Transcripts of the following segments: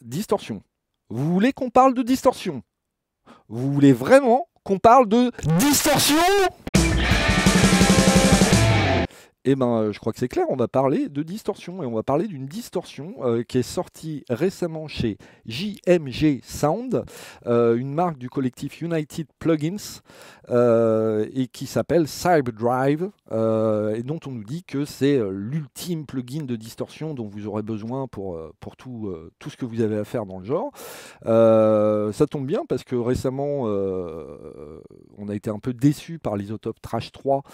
distorsion. Vous voulez qu'on parle de distorsion? Vous voulez vraiment qu'on parle de distorsion? Eh ben, je crois que c'est clair, on va parler de distorsion et on va parler d'une distorsion qui est sortie récemment chez JMG Sound, une marque du collectif United Plugins et qui s'appelle Cyberdrive et dont on nous dit que c'est l'ultime plugin de distorsion dont vous aurez besoin pour tout ce que vous avez à faire dans le genre. Ça tombe bien parce que récemment on a été un peu déçu par l'Isotope Trash 3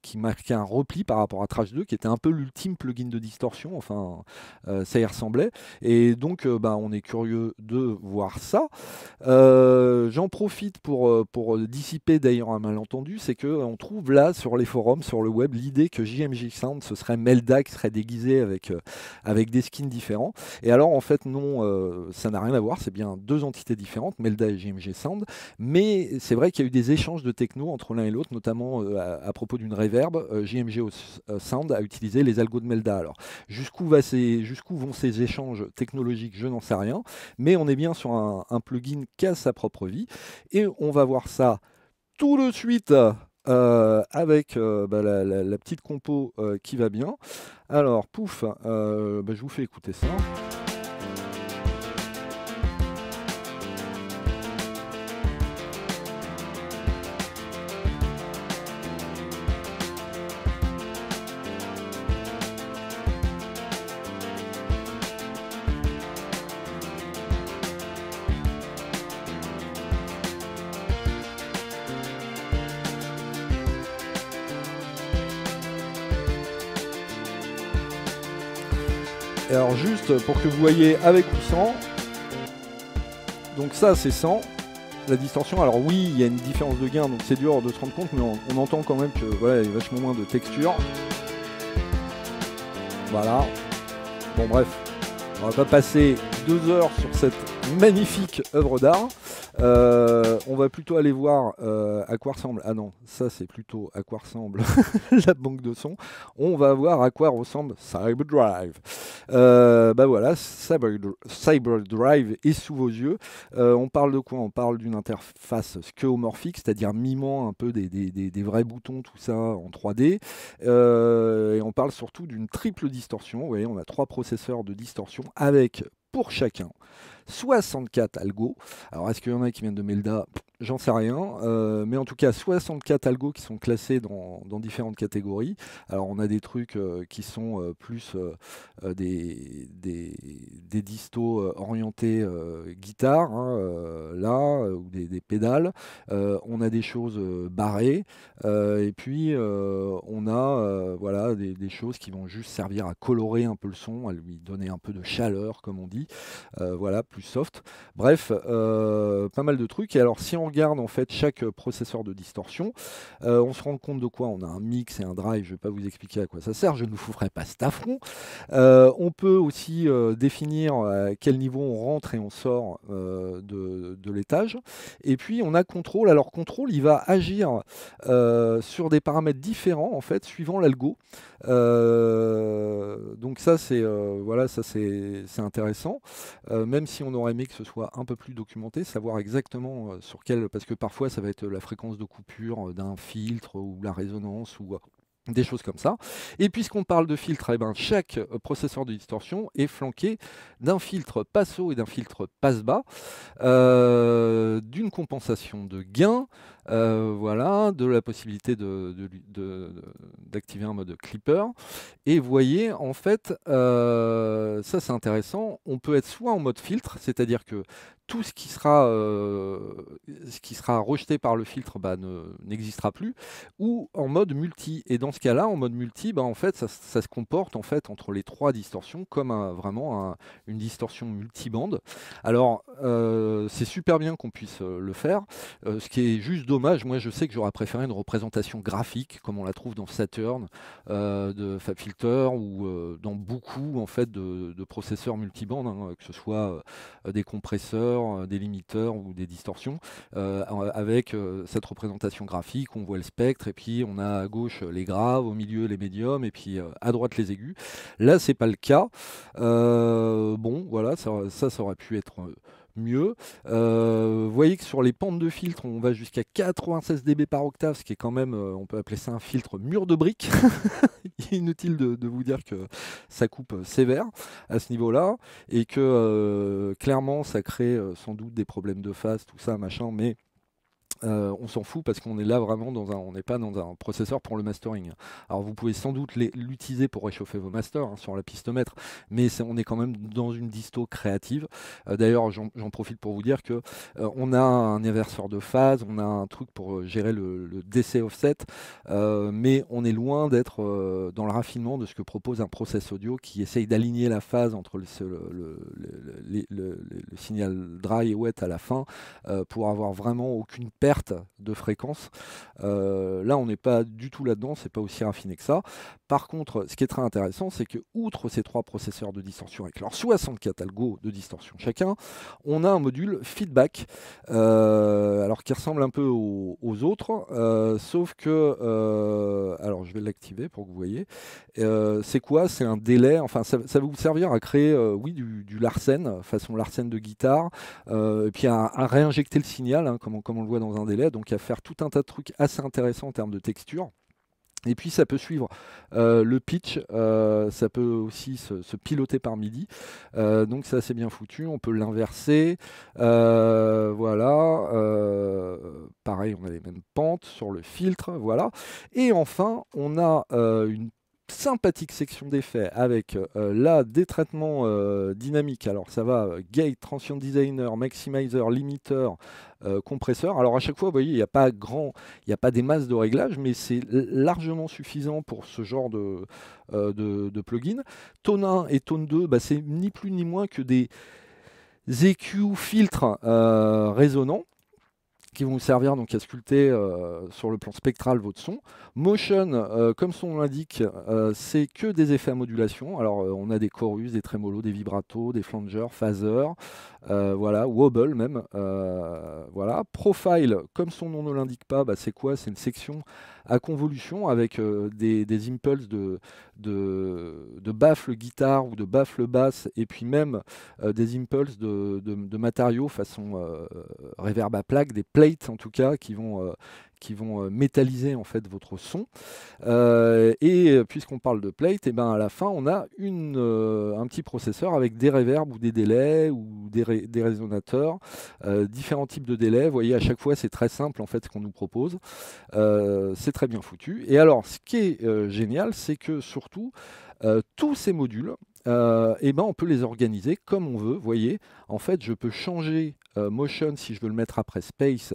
qui marquait un repli par rapport à Trash 2, qui était un peu l'ultime plugin de distorsion, enfin ça y ressemblait, et donc on est curieux de voir ça. J'en profite pour dissiper d'ailleurs un malentendu, c'est qu'on trouve là sur les forums, sur le web, l'idée que JMG Sound, ce serait Melda qui serait déguisé avec des skins différents, et alors en fait non, ça n'a rien à voir, c'est bien deux entités différentes, Melda et JMG Sound, mais c'est vrai qu'il y a eu des échanges de techno entre l'un et l'autre, notamment à propos d'une reverb. JMG Sound a utilisé les algos de Melda. Alors, jusqu'où vont ces échanges technologiques, je n'en sais rien, mais on est bien sur un plugin qui a sa propre vie, et on va voir ça tout de suite avec la petite compo qui va bien. Alors, pouf, je vous fais écouter ça. Et alors juste pour que vous voyez avec ou sans, donc ça c'est sans la distorsion. Alors oui, il y a une différence de gain, donc c'est dur de se rendre compte, mais on entend quand même que voilà, il y a vachement moins de texture. Voilà. Bon bref, on va pas passer 2 heures sur cette magnifique œuvre d'art. On va plutôt aller voir à quoi ressemble. Ah non, ça c'est plutôt à quoi ressemble la banque de sons. On va voir à quoi ressemble Cyberdrive. Voilà, Cyberdrive est sous vos yeux. On parle de quoi? On parle d'une interface skeuomorphique, c'est-à-dire mimant un peu des vrais boutons, tout ça en 3D. Et on parle surtout d'une triple distorsion. Vous voyez, on a 3 processeurs de distorsion avec pour chacun 64 algos. Alors, est-ce qu'il y en a qui viennent de Melda? J'en sais rien. Mais en tout cas, 64 algos qui sont classés dans différentes catégories. Alors, on a des trucs qui sont plus des distos orientés guitare, hein, là, ou des pédales. On a des choses barrées. Et puis, on a voilà, des choses qui vont juste servir à colorer un peu le son, à lui donner un peu de chaleur, comme on dit. Voilà, plus soft. Bref, pas mal de trucs. Et alors, si on regarde en fait chaque processeur de distorsion, on se rend compte de quoi? On a un mix et un drive. Je ne vais pas vous expliquer à quoi ça sert. Je ne vous ferai pas cet affront. On peut aussi définir à quel niveau on rentre et on sort de l'étage. Et puis, on a contrôle. Alors, contrôle, il va agir sur des paramètres différents en fait, suivant l'algo. Donc ça, c'est voilà, ça c'est intéressant. Même si on aurait aimé que ce soit un peu plus documenté, savoir exactement sur quel, parce que parfois ça va être la fréquence de coupure d'un filtre ou la résonance ou des choses comme ça. Et puisqu'on parle de filtre, eh ben, chaque processeur de distorsion est flanqué d'un filtre passe-haut et d'un filtre passe-bas, d'une compensation de gain, voilà, de la possibilité d'activer un mode clipper. Et vous voyez, en fait, ça c'est intéressant, on peut être soit en mode filtre, c'est-à-dire que tout ce qui sera rejeté par le filtre n'existera plus, ou en mode multi. Et dans ce cas-là, en mode multi, en fait, ça se comporte en fait entre les 3 distorsions comme vraiment une distorsion multibande. Alors, c'est super bien qu'on puisse le faire. Ce qui est juste dommage, moi je sais que j'aurais préféré une représentation graphique, comme on la trouve dans Saturn, de FabFilter, ou dans beaucoup en fait de processeurs multibandes, hein, que ce soit des compresseurs, des limiteurs ou des distorsions, avec cette représentation graphique. On voit le spectre et puis on a à gauche les graves, au milieu les médiums et puis à droite les aigus. Là c'est pas le cas. Bon, voilà, ça aurait pu être mieux. Vous voyez que sur les pentes de filtre, on va jusqu'à 96 dB par octave, ce qui est quand même, on peut appeler ça un filtre mur de briques. Inutile de vous dire que ça coupe sévère à ce niveau-là, et que clairement ça crée sans doute des problèmes de phase, tout ça, machin, mais on s'en fout parce qu'on est là vraiment on n'est pas dans un processeur pour le mastering. Alors vous pouvez sans doute l'utiliser pour réchauffer vos masters hein, sur la piste maître, mais on est quand même dans une disto créative. D'ailleurs, j'en profite pour vous dire que on a un inverseur de phase, on a un truc pour gérer le DC offset, mais on est loin d'être dans le raffinement de ce que propose un process audio qui essaye d'aligner la phase entre le signal dry et wet à la fin pour avoir vraiment aucune perte de fréquence. Là, on n'est pas du tout là-dedans, c'est pas aussi raffiné que ça. Par contre, ce qui est très intéressant, c'est que outre ces 3 processeurs de distorsion avec leurs 64 algos de distorsion chacun, on a un module feedback, alors qui ressemble un peu aux autres, sauf que, alors je vais l'activer pour que vous voyez. C'est quoi? C'est un délai, enfin ça va vous servir à créer, oui, du Larsen, façon Larsen de guitare, et puis à réinjecter le signal, hein, comme on le voit dans un délai, donc à faire tout un tas de trucs assez intéressants en termes de texture. Et puis ça peut suivre le pitch, ça peut aussi se piloter par MIDI, donc c'est assez bien foutu, on peut l'inverser, voilà, pareil on a les mêmes pentes sur le filtre, voilà. Et enfin on a une sympathique section d'effets avec là des traitements dynamiques. Alors ça va gate, transient designer, maximizer, limiter, compresseur. Alors à chaque fois, vous voyez, il n'y a pas des masses de réglages, mais c'est largement suffisant pour ce genre de plugin. Tone 1 et Tone 2, bah, c'est ni plus ni moins que des EQ filtres résonnants qui vont vous servir donc à sculpter sur le plan spectral votre son. Motion, comme son nom l'indique, c'est que des effets à modulation. Alors on a des chorus, des trémolos, des vibratos, des flangers, phasers, voilà, wobble même. Voilà. Profile, comme son nom ne l'indique pas, bah, c'est quoi? C'est une section à convolution avec des impulses de baffle guitare ou de baffle basse, et puis même des impulses de matériaux façon reverb à plaque, des plates en tout cas, qui vont métalliser en fait votre son. Et puisqu'on parle de plate, et ben à la fin on a un petit processeur avec des reverbs ou des délais ou des résonateurs, différents types de délais. Vous voyez, à chaque fois c'est très simple en fait ce qu'on nous propose. C'est très bien foutu. Et alors ce qui est génial, c'est que surtout tous ces modules, et ben on peut les organiser comme on veut. Vous voyez, en fait je peux changer motion si je veux le mettre après space,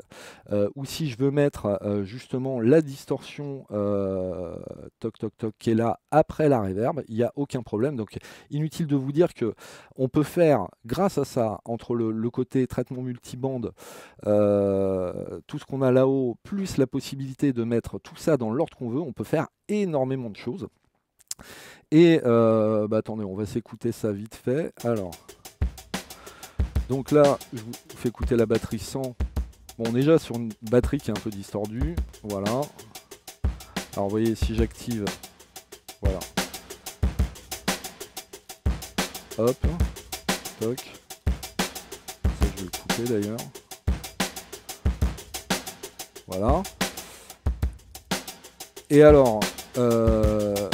ou si je veux mettre justement la distorsion toc toc toc qui est là après la reverb, il n'y a aucun problème. Donc inutile de vous dire que on peut faire grâce à ça, entre le côté traitement multibande, tout ce qu'on a là-haut, plus la possibilité de mettre tout ça dans l'ordre qu'on veut, on peut faire énormément de choses. Et bah attendez, on va s'écouter ça vite fait. Alors, donc là, je vous fais écouter la batterie sans. Bon, déjà sur une batterie qui est un peu distordue. Voilà. Alors, vous voyez, si j'active, voilà. Hop, toc. Ça, je vais le couper d'ailleurs. Voilà. Et alors, ce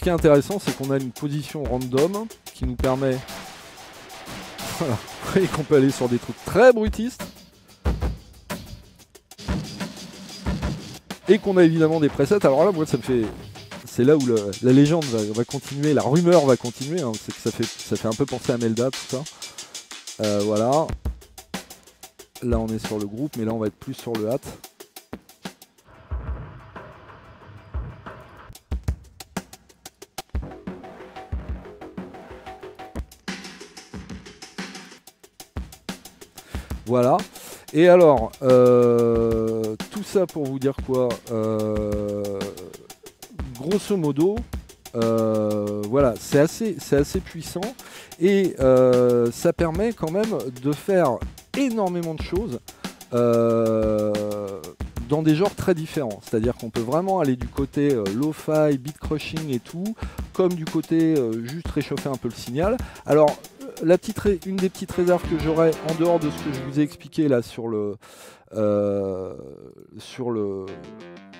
qui est intéressant, c'est qu'on a une position random qui nous permet, voilà, vous voyez qu'on peut aller sur des trucs très brutistes, et qu'on a évidemment des presets. Alors là, moi, ça me fait, c'est là où la légende va continuer, la rumeur va continuer, hein, c'est que ça fait un peu penser à Melda, tout ça. Voilà. Là, on est sur le groupe, mais là, on va être plus sur le hat. Voilà. Et alors, tout ça pour vous dire quoi, grosso modo, voilà, c'est assez puissant, et ça permet quand même de faire énormément de choses dans des genres très différents. C'est-à-dire qu'on peut vraiment aller du côté lo-fi, beat crushing et tout, comme du côté juste réchauffer un peu le signal. Alors, une des petites réserves que j'aurais, en dehors de ce que je vous ai expliqué là sur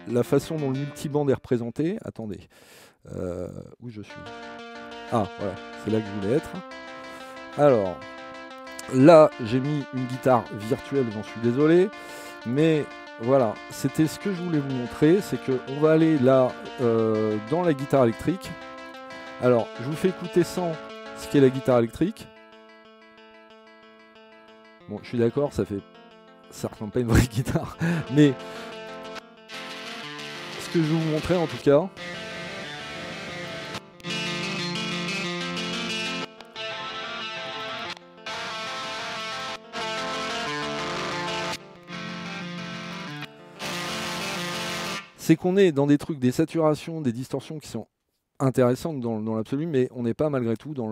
la façon dont le multiband est représenté. Attendez, où je suis? Ah, voilà, c'est là que je voulais être. Alors, là, j'ai mis une guitare virtuelle, j'en suis désolé, mais voilà, c'était ce que je voulais vous montrer, c'est qu'on va aller là, dans la guitare électrique. Alors, je vous fais écouter sans ce qu'est la guitare électrique. Bon, je suis d'accord, ça ressemble pas à une vraie guitare, mais ce que je vais vous montrer en tout cas, c'est qu'on est dans des trucs, des saturations, des distorsions qui sont intéressantes dans l'absolu, mais on n'est pas malgré tout dans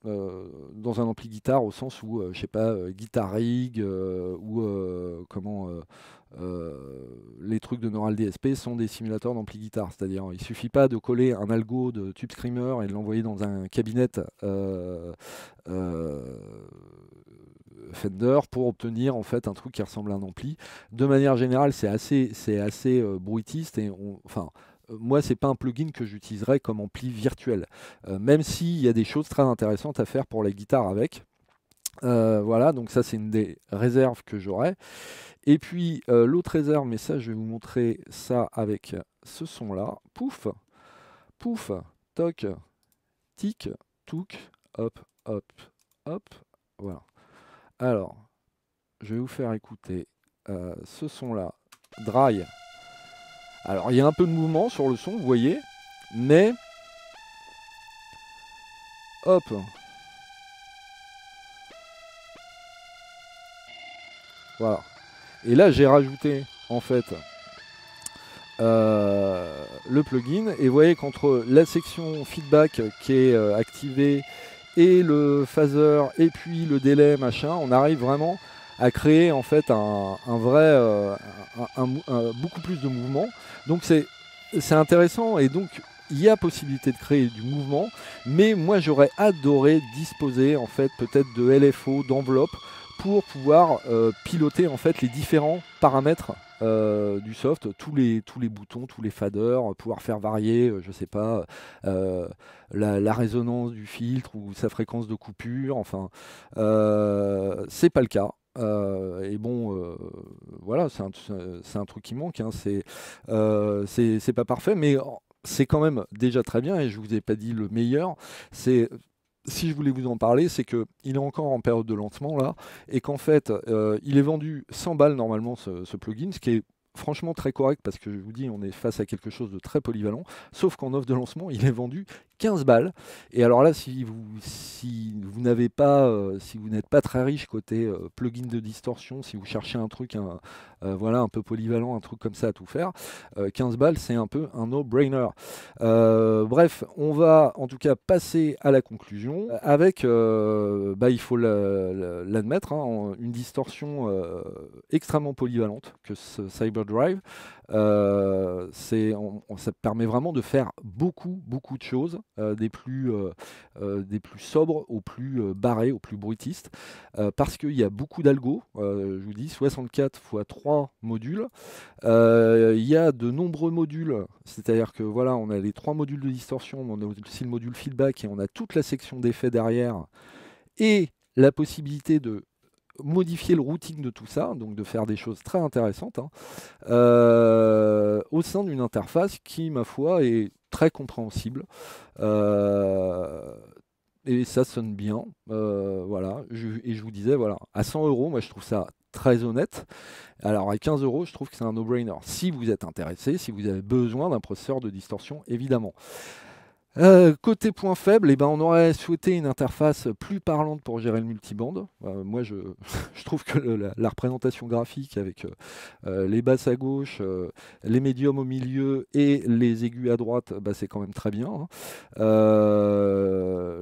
un ampli guitare au sens où, je sais pas, Guitar Rig ou les trucs de Neural DSP sont des simulateurs d'ampli guitare. C'est-à-dire, il suffit pas de coller un algo de Tube Screamer et de l'envoyer dans un cabinet Fender pour obtenir en fait un truc qui ressemble à un ampli. De manière générale, c'est assez bruitiste et moi, c'est pas un plugin que j'utiliserais comme ampli virtuel, même s'il y a des choses très intéressantes à faire pour la guitare avec. Voilà, donc ça c'est une des réserves que j'aurais. Et puis l'autre réserve, mais ça je vais vous montrer ça avec ce son là. Pouf, pouf, toc, tic, touc, hop, hop, hop, voilà. Alors, je vais vous faire écouter ce son là, dry. Alors il y a un peu de mouvement sur le son, vous voyez, mais hop. Voilà. Et là j'ai rajouté en fait le plugin et vous voyez qu'entre la section feedback qui est activée et le phaser et puis le délai machin, on arrive vraiment à créer en fait un vrai beaucoup plus de mouvement. Donc c'est intéressant et donc il y a possibilité de créer du mouvement, mais moi j'aurais adoré disposer en fait peut-être de LFO, d'enveloppe pour pouvoir piloter en fait les différents paramètres du soft, tous les boutons, tous les faders, pouvoir faire varier, je sais pas, la résonance du filtre ou sa fréquence de coupure, enfin, c'est pas le cas. Et bon, voilà, c'est un truc qui manque, hein, c'est pas parfait, mais c'est quand même déjà très bien, et je vous ai pas dit le meilleur, c'est... Si je voulais vous en parler, c'est qu'il est encore en période de lancement là, et qu'en fait, il est vendu 100 balles normalement ce plugin, ce qui est franchement très correct parce que je vous dis, on est face à quelque chose de très polyvalent, sauf qu'en offre de lancement, il est vendu 15 balles. Et alors là, si vous n'avez pas, si vous n'êtes pas très riche côté plugin de distorsion, si vous cherchez un truc voilà, un peu polyvalent, un truc comme ça à tout faire, 15 balles, c'est un peu un no-brainer. Bref, on va en tout cas passer à la conclusion avec, il faut l'admettre, hein, une distorsion extrêmement polyvalente que ce Cyberdrive. Ça permet vraiment de faire beaucoup de choses, des plus sobres aux plus barrés, aux plus bruitistes, parce qu'il y a beaucoup d'algo, je vous dis 64 x 3 modules, il y a de nombreux modules, c'est-à-dire que voilà, on a les 3 modules de distorsion, on a aussi le module feedback et on a toute la section d'effets derrière, et la possibilité de modifier le routing de tout ça, donc de faire des choses très intéressantes, hein, au sein d'une interface qui, ma foi, est très compréhensible. Et ça sonne bien. Voilà. Et je vous disais, voilà, à 100 €, moi je trouve ça très honnête. Alors à 15 €, je trouve que c'est un no-brainer. Si vous êtes intéressé, si vous avez besoin d'un processeur de distorsion, évidemment. Côté point faible, eh ben, on aurait souhaité une interface plus parlante pour gérer le multiband. Moi, je trouve que la représentation graphique avec les basses à gauche, les médiums au milieu et les aigus à droite, bah, c'est quand même très bien, hein.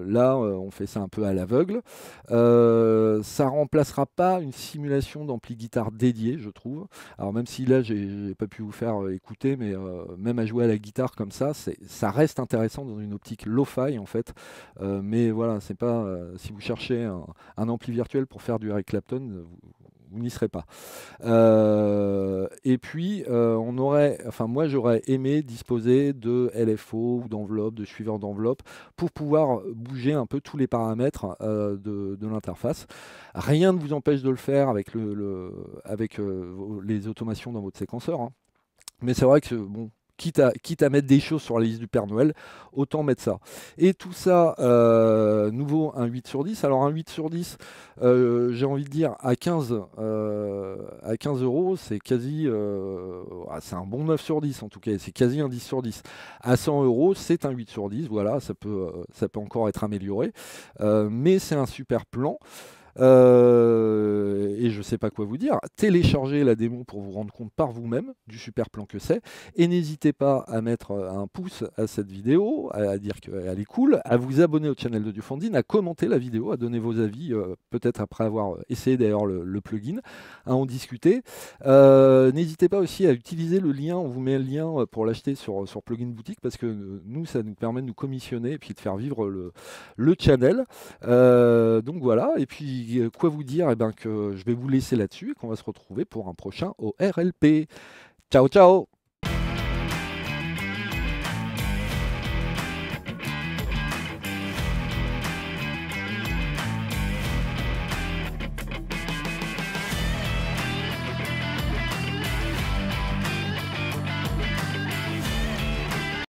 Là, on fait ça un peu à l'aveugle. Ça remplacera pas une simulation d'ampli guitare dédié, je trouve. Alors même si là, j'ai pas pu vous faire écouter, mais même à jouer à la guitare comme ça reste intéressant dans une optique lo-fi en fait. Mais voilà, c'est pas si vous cherchez un ampli virtuel pour faire du Eric Clapton, vous n'y serez pas. Et puis, enfin moi j'aurais aimé disposer de LFO ou d'enveloppe, de suiveur d'enveloppe, pour pouvoir bouger un peu tous les paramètres de l'interface. Rien ne vous empêche de le faire avec, avec les automations dans votre séquenceur, hein. Mais c'est vrai que, bon, quitte à mettre des choses sur la liste du Père Noël, autant mettre ça. Et tout ça, nouveau, un 8 sur 10. Alors un 8 sur 10, j'ai envie de dire, à 15 euros, c'est quasi... c'est un bon 9 sur 10 en tout cas, c'est quasi un 10 sur 10. À 100 euros, c'est un 8 sur 10, voilà, ça peut encore être amélioré. Mais c'est un super plan. Et je ne sais pas quoi vous dire. Téléchargez la démo pour vous rendre compte par vous-même du super plan que c'est. Et n'hésitez pas à mettre un pouce à cette vidéo, à dire qu'elle est cool, à vous abonner au channel de Dufandine, à commenter la vidéo, à donner vos avis, peut-être après avoir essayé d'ailleurs le plugin, à en discuter. N'hésitez pas aussi à utiliser le lien, on vous met le lien pour l'acheter sur Plugin Boutique, parce que nous, ça nous permet de nous commissionner et puis de faire vivre le channel. Donc voilà, et puis quoi vous dire, eh ben, que je vais vous laisser là-dessus et qu'on va se retrouver pour un prochain ORLP. Ciao ciao!